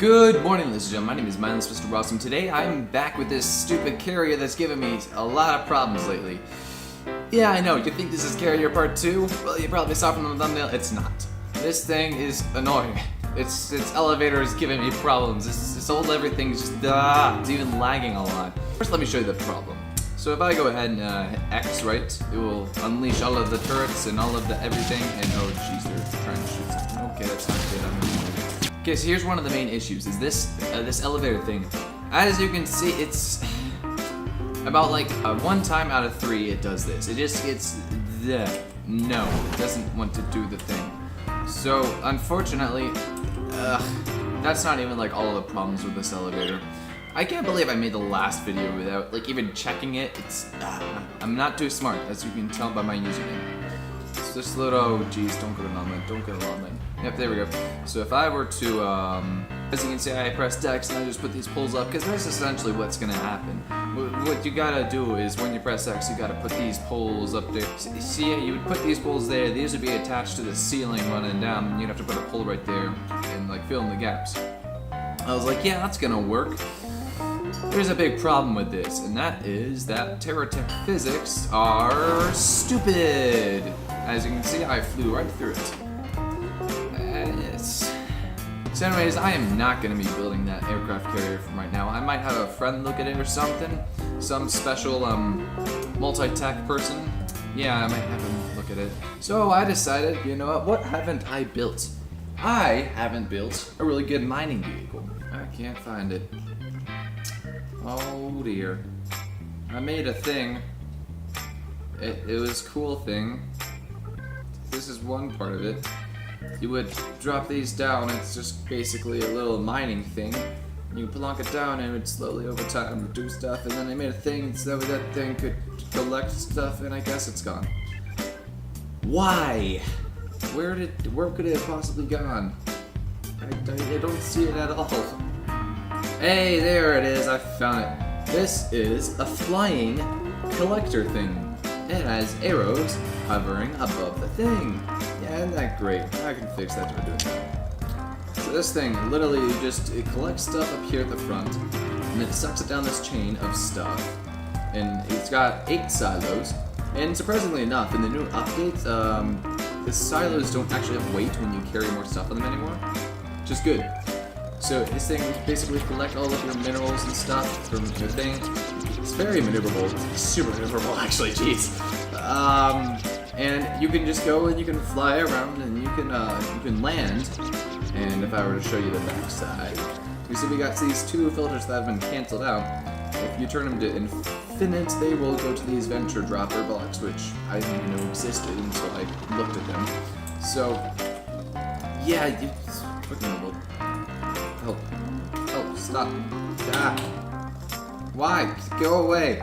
Good morning, ladies and gentlemen. My name is Mindless Mr. Ross, and today I'm back with this stupid carrier that's given me a lot of problems lately. Yeah, I know, you think this is Carrier Part 2? Well, you probably saw from the thumbnail, it's not. This thing is annoying. Its elevator is giving me problems. This old everything's just, it's even lagging a lot. First, let me show you the problem. So if I go ahead and hit X, right, it will unleash all of the turrets and all of the everything, and oh jeez, they're trying to shoot something. Okay, that's not good. Okay, so here's one of the main issues, is this elevator thing. As you can see, it's about like one time out of 3 it does this. It just gets no, it doesn't want to do the thing. So unfortunately, that's not even like all of the problems with this elevator. I can't believe I made the last video without like even checking it. I'm not too smart, as you can tell by my username. It's just little, oh geez, don't go to online, don't go to online. Yep, there we go. So if I were to, as you can see, I press X and I just put these poles up, because that's essentially what's gonna happen. What you gotta do is when you press X, you gotta put these poles up there. See, you would put these poles there, these would be attached to the ceiling running down, and you'd have to put a pole right there and like fill in the gaps. I was like, yeah, that's gonna work. There's a big problem with this, and that is that Terratech physics are stupid. As you can see, I flew right through it. So anyways, I am not going to be building that aircraft carrier from right now. I might have a friend look at it or something. Some special multi-tech person. Yeah, I might have him look at it. So I decided, you know what haven't I built? I haven't built a really good mining vehicle. I can't find it. Oh dear. I made a thing. It was a cool thing. This is one part of it. You would drop these down, it's just basically a little mining thing. You plonk it down and it would slowly over time do stuff, and then they made a thing so that thing could collect stuff, and I guess it's gone. Why? Where could it have possibly gone? I don't see it at all. Hey, there it is, I found it. This is a flying collector thing. It has arrows hovering above the thing. Yeah, isn't that great? I can fix that to do that. So this thing literally it collects stuff up here at the front, and then it sucks it down this chain of stuff. And it's got 8 silos. And surprisingly enough, in the new updates, the silos don't actually have weight when you carry more stuff on them anymore, which is good. So this thing will basically collect all of your minerals and stuff from your thing. It's very maneuverable. It's super maneuverable, actually. Jeez. And you can just go and you can fly around and you can land. And if I were to show you the back side, you see we got these 2 filters that have been canceled out. If you turn them to infinite, they will go to these venture dropper blocks, which I didn't even know existed until I looked at them. So yeah, it's fucking help, stop. Why? Go away.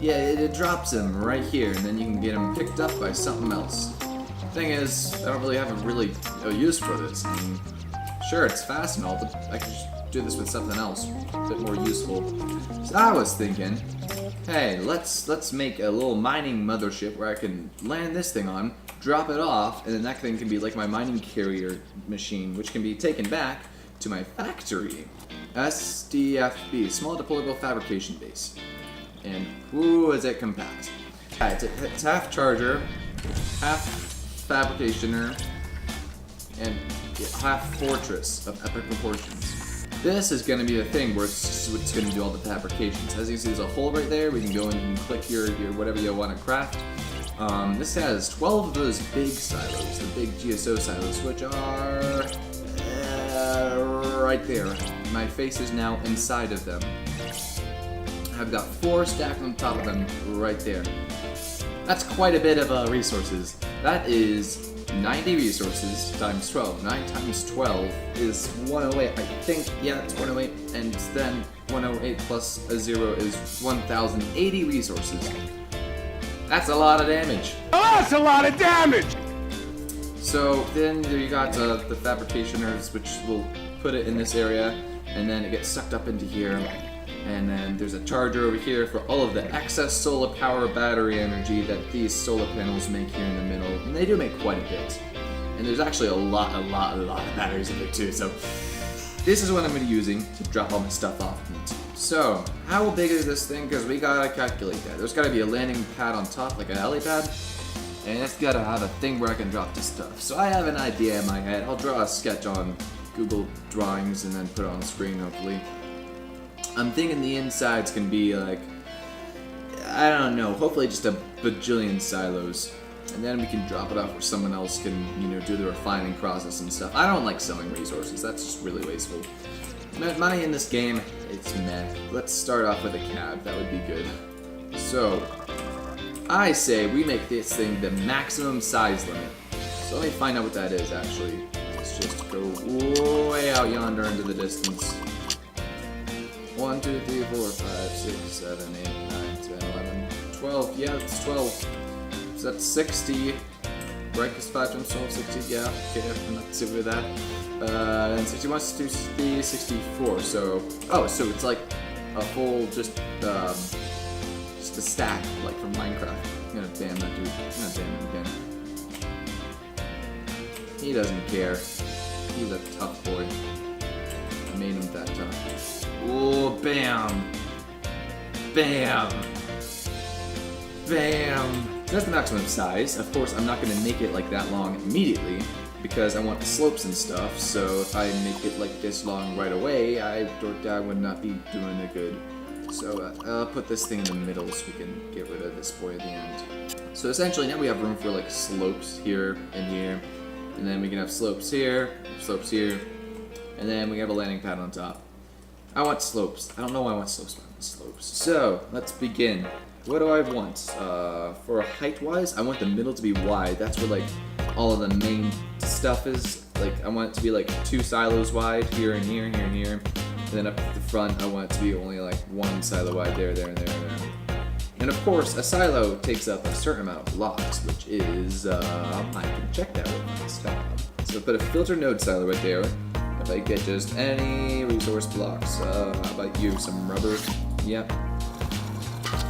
Yeah, it drops them right here, and then you can get them picked up by something else. Thing is, I don't really have a use for this. I mean, sure, it's fast and all, but I could just do this with something else, a bit more useful. So I was thinking, hey, let's make a little mining mothership where I can land this thing on, drop it off, and then that thing can be like my mining carrier machine, which can be taken back to my factory. SDFB, Small Deployable Fabrication Base. And whoo, is it compact. Yeah, it's half charger, half fabricationer, and half fortress of epic proportions. This is going to be the thing where it's going to do all the fabrications. As you can see, there's a hole right there where you can go in and click your whatever you want to craft. This has 12 of those big silos, the big GSO silos, which are right there. My face is now inside of them. I've got 4 stacked on top of them right there. That's quite a bit of resources. That is 90 resources times 12. 9 times 12 is 108. I think, yeah, it's 108. And then 108 plus a 0 is 1,080 resources. That's a lot of damage. Oh, that's a lot of damage! So then you got the fabricationers, which will put it in this area, and then it gets sucked up into here. And then there's a charger over here for all of the excess solar power battery energy that these solar panels make here in the middle. And they do make quite a bit. And there's actually a lot of batteries in there too, so this is what I'm going to be using to drop all my stuff off into. So, how big is this thing? Because we gotta calculate that. There's gotta be a landing pad on top, like a helipad, and it's gotta have a thing where I can drop the stuff. So I have an idea in my head. I'll draw a sketch on Google Drawings and then put it on the screen, hopefully. I'm thinking the insides can be like, I don't know, hopefully just a bajillion silos. And then we can drop it off where someone else can, do the refining process and stuff. I don't like selling resources, that's just really wasteful. Money in this game, it's meh. Let's start off with a cab, that would be good. So, I say we make this thing the maximum size limit. So let me find out what that is actually. Let's just go way out yonder into the distance. 1, 2, 3, 4, 5, 6, 7, 8, 9, 10, 11, 12. Yeah, it's 12. So that's 60. Right, because 5 times 12, 60. Yeah, okay, I'm not super with that. And 61, 60, 64. So, so it's like a full, just a stack, like from Minecraft. I'm gonna ban that dude. I'm gonna ban him again. He doesn't care. He's a tough boy. I made him that tough. Oh, bam! Bam! Bam! That's the maximum size. Of course, I'm not gonna make it like that long immediately, because I want the slopes and stuff, so if I make it like this long right away, I would not be doing it good. So I'll put this thing in the middle so we can get rid of this boy at the end. So essentially now we have room for like slopes here and here, and then we can have slopes here, and then we have a landing pad on top. I want slopes. I don't know why I want slopes, but I want slopes. So let's begin. What do I want? For height-wise, I want the middle to be wide. That's where like all of the main stuff is. Like I want it to be like 2 silos wide, here and here, here and here. And then up at the front, I want it to be only like 1 silo wide, there, there, and there, and there. And of course, a silo takes up a certain amount of blocks, which is, I can check that with my stuff. So put a filter node silo right there. If I get just any resource blocks, how about you? Some rubber? Yep.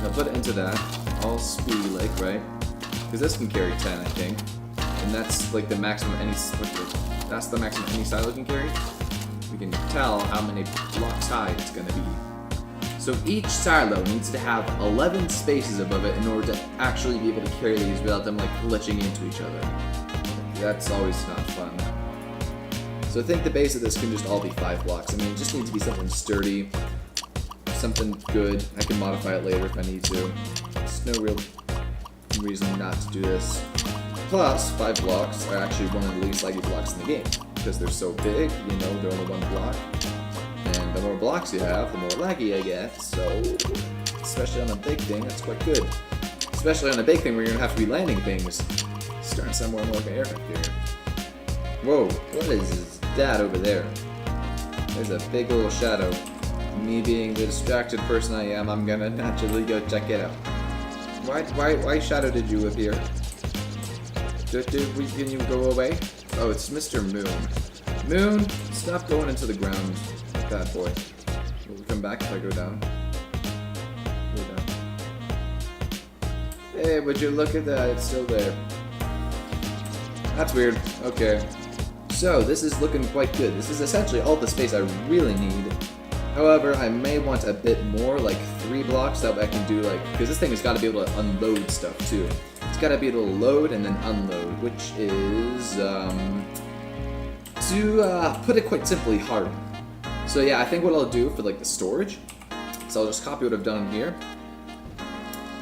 Now put it into that, all speedy like, right? Because this can carry 10, I think. And that's like the maximum that's the maximum any silo can carry. We can tell how many blocks high it's gonna be. So each silo needs to have 11 spaces above it in order to actually be able to carry these without them like glitching into each other. That's always not fun. So I think the base of this can just all be 5 blocks. I mean, it just needs to be something sturdy, something good. I can modify it later if I need to. There's no real reason not to do this. Plus, 5 blocks are actually one of the least laggy blocks in the game. Because they're so big, they're only 1 block. And the more blocks you have, the more laggy I get. So, especially on a big thing, that's quite good. Especially on a big thing where you're going to have to be landing things. It's starting to sound more and more like an aircraft here. Whoa, what is that over there? There's a big little shadow. Me being the distracted person I am, I'm gonna naturally go check it out. Why shadow did you appear? Can you go away? Oh, it's Mr. Moon. Moon, stop going into the ground. Bad boy. Will we come back if I go down? Go down. Hey, would you look at that? It's still there. That's weird. Okay. So, this is looking quite good. This is essentially all the space I really need. However, I may want a bit more, like 3 blocks, that way I can do because this thing has got to be able to unload stuff too. It's got to be able to load and then unload, which is, to put it quite simply, hard. So yeah, I think what I'll do for the storage, so I'll just copy what I've done here,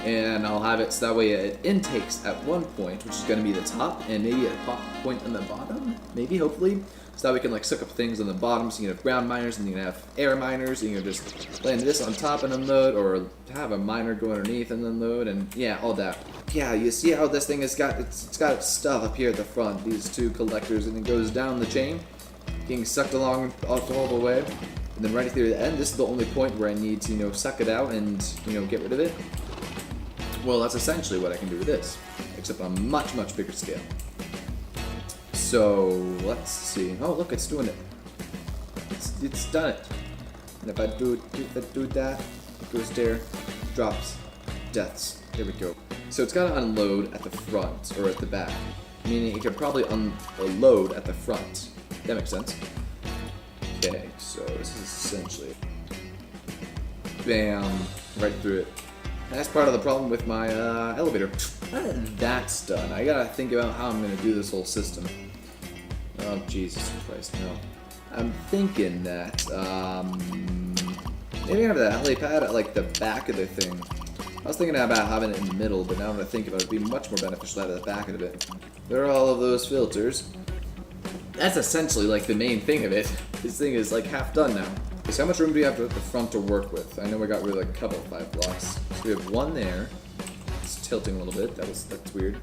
and I'll have it so that way it intakes at one point, which is going to be the top, and maybe a pop point on the bottom, maybe, hopefully. So that we can suck up things on the bottom, so you can have ground miners, and you can have air miners, and you can just land this on top and unload, or have a miner go underneath and unload, and yeah, all that. Yeah, you see how this thing has got its stuff up here at the front, these 2 collectors, and it goes down the chain, getting sucked along all the way, and then right through the end, this is the only point where I need to, suck it out and, get rid of it. Well, that's essentially what I can do with this, except on a much, much bigger scale. So, let's see. Oh, look, it's doing it. It's done it. And if I do that, it goes there, drops, deaths. There we go. So it's got to unload at the front, or at the back. Meaning it can probably unload at the front. That makes sense. Okay, so this is essentially bam, right through it. That's part of the problem with my elevator. That's done. I gotta think about how I'm gonna do this whole system. Oh, Jesus Christ, no. I'm thinking that, maybe I have the helipad at, like, the back of the thing. I was thinking about having it in the middle, but now I'm gonna think about it, it'd be much more beneficial to have it at the back of it. There are all of those filters. That's essentially, like, the main thing of it. This thing is, like, half done now. So how much room do we have at the front to work with? I know we got rid of, like, a couple of 5 blocks. So we have one there. It's tilting a little bit. That's weird.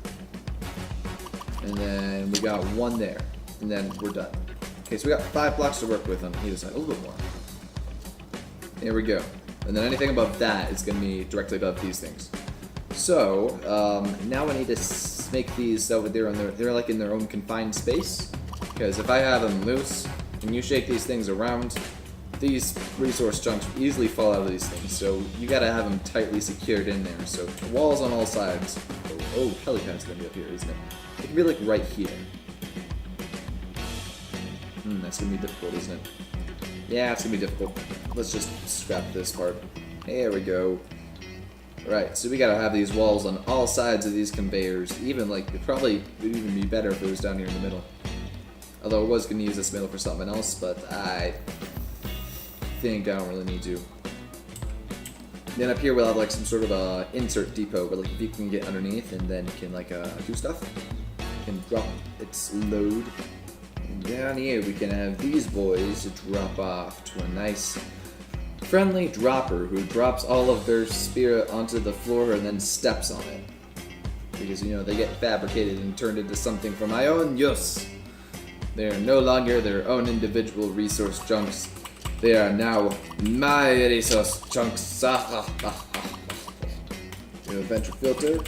And then we got one there. And then we're done. Okay, so we got 5 blocks to work with on either side. A little bit more. There we go. And then anything above that is going to be directly above these things. So, now I need to make these so they're like in their own confined space. Because if I have them loose, and you shake these things around, these resource chunks easily fall out of these things. So you gotta have them tightly secured in there. So walls on all sides. Oh, helipad's gonna be up here, isn't it? It can be like right here. That's gonna be difficult, isn't it? Yeah, it's gonna be difficult. Let's just scrap this part. There we go. Right, so we gotta have these walls on all sides of these conveyors. Even like, it probably would even be better if it was down here in the middle. Although I was gonna use this middle for something else, but I think I don't really need to. Then up here we'll have like some sort of a insert depot where like if you can get underneath and then you can like do stuff. You can drop its load. And down here we can have these boys drop off to a nice friendly dropper who drops all of their spirit onto the floor and then steps on it. Because you know they get fabricated and turned into something for my own use. They are no longer their own individual resource chunks. They are now my resource chunks. We have a venture filter,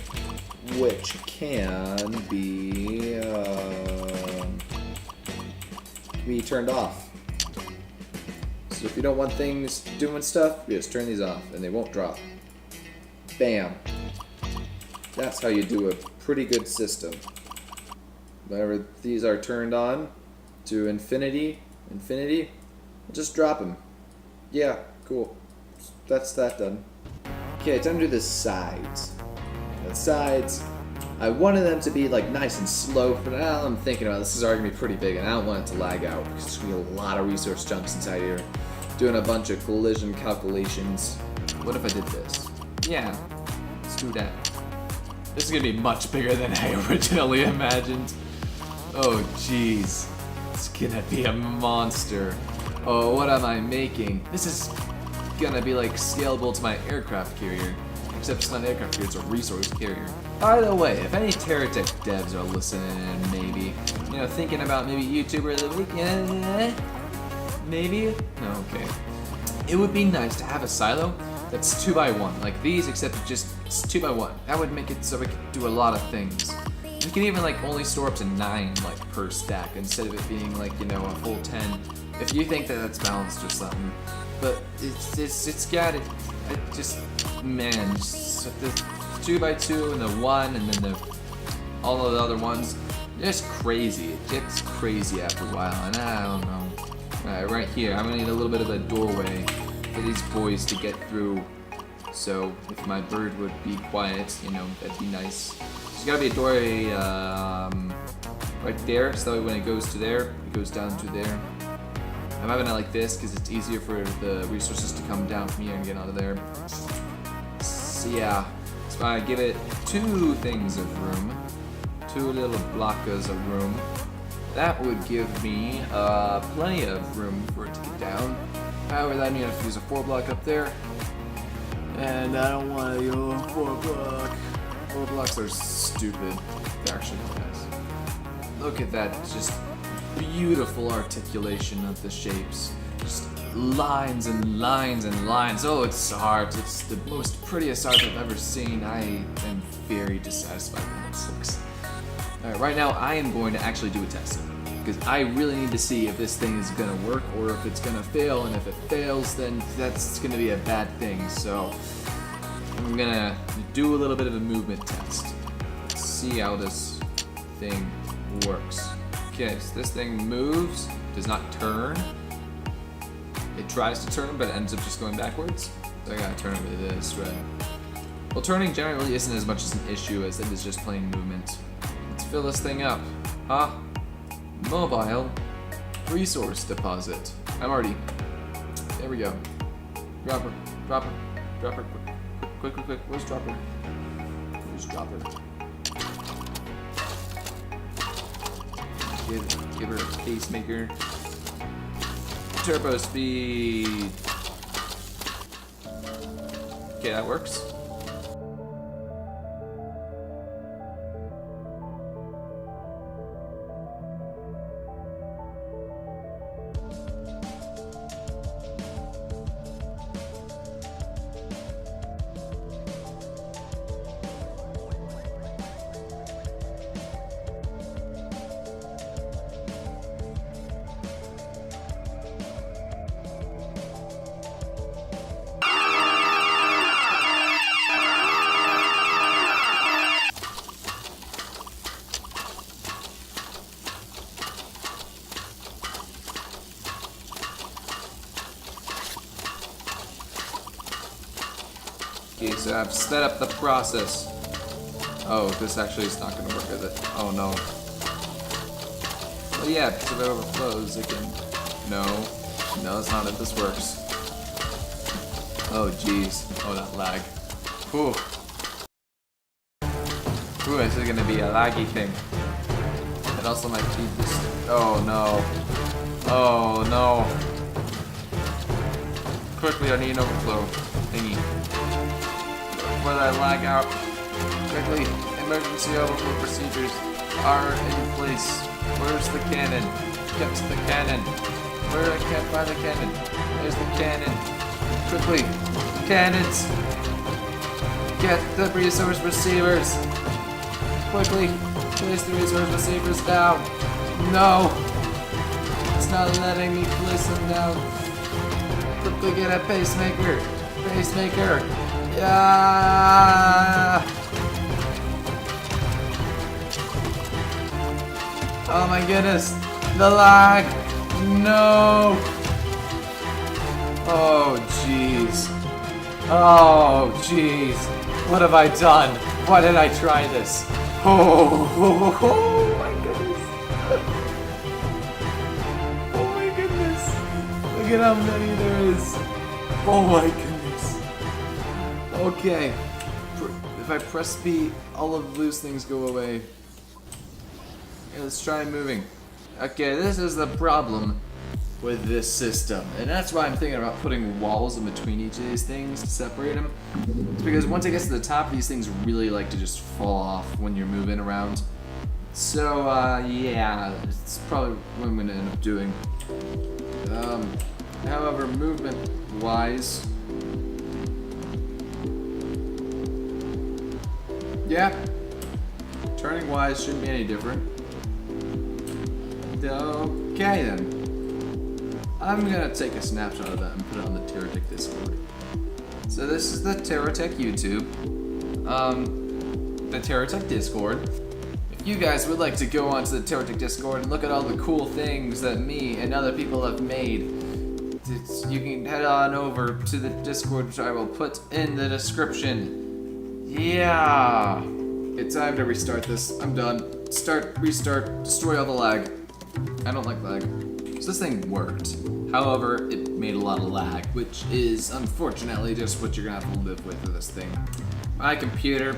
which can be turned off. So if you don't want things doing stuff, you just turn these off and they won't drop. Bam. That's how you do a pretty good system. Whenever these are turned on to infinity, just drop them. Yeah, cool. That's that done. Okay, time to do the sides. The sides, I wanted them to be like nice and slow, but now I'm thinking about this is already gonna be pretty big and I don't want it to lag out because there's gonna be a lot of resource chunks inside here. Doing a bunch of collision calculations. What if I did this? Yeah, let's do that. This is gonna be much bigger than I originally imagined. Oh jeez, it's gonna be a monster. Oh, what am I making? This is gonna be like scalable to my aircraft carrier. Except it's not an aircraft carrier, it's a resource carrier. By the way, if any Terratech devs are listening, maybe, you know, thinking about maybe YouTuber of the week, maybe? No, okay. It would be nice to have a silo that's 2x1, like these, except it's 2x1. That would make it so we could do a lot of things. We can even like only store up to 9 like per stack instead of it being like, you know, a full 10. If you think that that's balanced or something. But it's got it. Man, just the 2x2 and the 1 and then all of the other ones, just crazy. It gets crazy after a while, and I don't know. Alright, right here, I'm gonna need a little bit of a doorway for these boys to get through. So if my bird would be quiet, you know, that'd be nice. There's gotta be a doorway right there, so that way when it goes to there, it goes down to there. I'm having it like this because it's easier for the resources to come down from here and get out of there. So yeah, so I give it 2 things of room, 2 little blockers of room. That would give me plenty of room for it to get down. However, that means I have to use a 4 block up there. And I don't want to go 4 block. 4 blocks are stupid. They're actually nice. Look at that, just beautiful articulation of the shapes. Just lines and lines and lines. Oh, it's art. It's the most prettiest art I've ever seen. I am very dissatisfied with this looks. Alright, right now I am going to actually do a test. Because I really need to see if this thing is going to work or if it's going to fail. And if it fails, then that's going to be a bad thing. So I'm going to do a little bit of a movement test. Let's see how this thing works. Okay, so this thing moves, does not turn. It tries to turn, but it ends up just going backwards. So I gotta turn it with this, right? Well, turning generally isn't as much as an issue as it is just plain movement. Let's fill this thing up. Mobile resource deposit. I'm already... There we go. Dropper. Quick. Where's Dropper? Where's Dropper? Give her a pacemaker. Turbo speed. Okay, that works. Okay, so I've sped up the process. Oh, this actually is not going to work, is it? Oh no. Well, yeah, because if it overflows, it can... No, it's not it. This works. Oh, jeez. Oh, that lag. Whew. Ooh, this is going to be a laggy thing. It also might feed this... Oh, no. Oh, no. Quickly, I need an overflow thingy. Before I lag out. Quickly, emergency overflow procedures are in place. Where's the cannon? Get to the cannon. Where I can't find the cannon. There's the cannon. Quickly, cannons. Get the resource receivers. Quickly, place the resource receivers down. No, it's not letting me place them down. Quickly get a pacemaker. Pacemaker. Yeah. Oh my goodness. The lag. No. Oh jeez. Oh jeez. What have I done? Why did I try this? Oh my goodness. Oh my goodness. Look at how many there is. Oh my goodness. Okay, if I press B, all of those things go away. Okay, let's try moving. Okay, this is the problem with this system, and that's why I'm thinking about putting walls in between each of these things to separate them. It's because once it gets to the top, these things really like to just fall off when you're moving around. So, yeah, it's probably what I'm going to end up doing. However, movement-wise... Yeah, turning wise shouldn't be any different. Okay then. I'm gonna take a snapshot of that and put it on the Terratech Discord. So this is the Terratech YouTube. The Terratech Discord. If you guys would like to go onto the Terratech Discord and look at all the cool things that me and other people have made, you can head on over to the Discord, which I will put in the description. Yeah, it's time to restart this. I'm done. Start, restart, destroy all the lag. I don't like lag. So this thing worked. However, it made a lot of lag, which is unfortunately just what you're gonna have to live with this thing. My computer,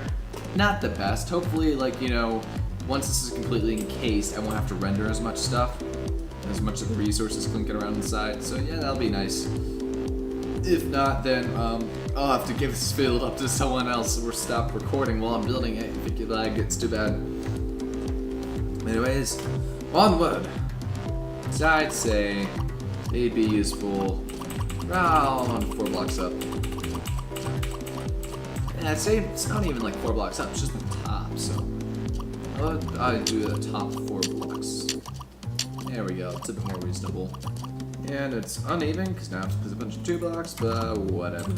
not the best. Hopefully, like, you know, once this is completely encased, I won't have to render as much stuff, as much of the resources clinking around inside. So yeah, that'll be nice. If not, then I'll have to give this field up to someone else or stop recording while I'm building it if it gets too bad. Anyways, onward! So I'd say it'd be useful around 4 blocks up. Yeah, I'd say it's not even like 4 blocks up, it's just the top, so I'd do the top 4 blocks. There we go, it's a bit more reasonable. And it's uneven, because now I have to put a bunch of 2 blocks, but whatever.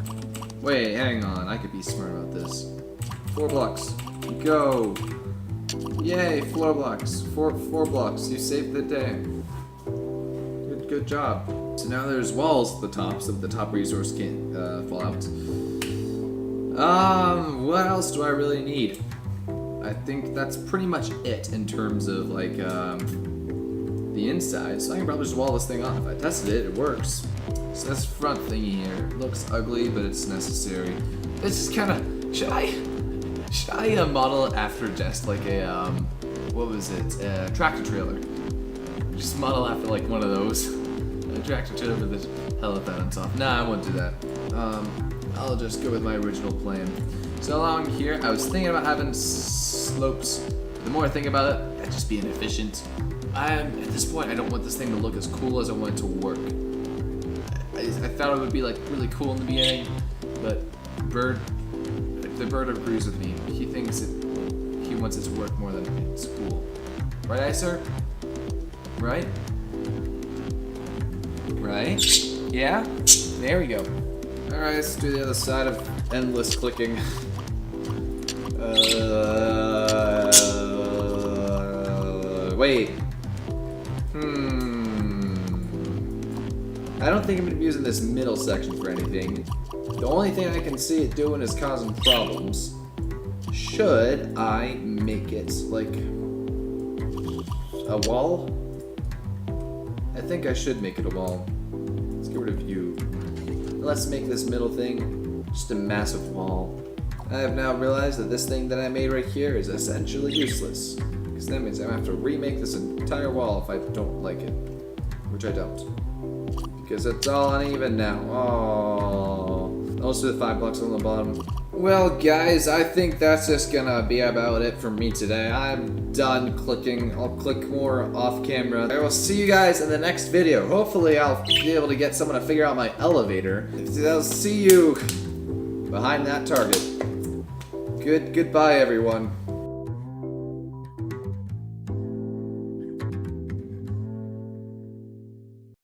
Wait, hang on, I could be smart about this. 4 blocks. Go! Yay, 4 blocks. 4 blocks, you saved the day. good job. So now there's walls at the top, so that the top resource can't fall out. What else do I really need? I think that's pretty much it in terms of like the inside. So I can probably just wall this thing off. I tested it, it works. So this front thingy here looks ugly, but it's necessary. This is kind of, should I model it after just like a what was it? A tractor trailer. Just model after like one of those. A tractor trailer with the helipad on top. Nah, I won't do that. I'll just go with my original plan. So along here, I was thinking about having slopes. The more I think about it, I'd just be inefficient. At this point, I don't want this thing to look as cool as I want it to work. I thought it would be like really cool in the beginning, but the bird agrees with me. He thinks he wants it to work more than it's cool. Right, Icer? Right? Right? Yeah? There we go. Alright, let's do the other side of endless clicking. Wait. I don't think I'm going to be using this middle section for anything. The only thing I can see it doing is causing problems. Should I make it like a wall? I think I should make it a wall. Let's get rid of you. Let's make this middle thing just a massive wall. I have now realized that this thing that I made right here is essentially useless. Because that means I'm going to have to remake this entire wall if I don't like it. Which I don't. Because it's all uneven now. Oh. Also the 5 blocks on the bottom. Well guys, I think that's just gonna be about it for me today. I'm done clicking. I'll click more off camera. I will see you guys in the next video. Hopefully I'll be able to get someone to figure out my elevator. I'll see you behind that target. Goodbye everyone.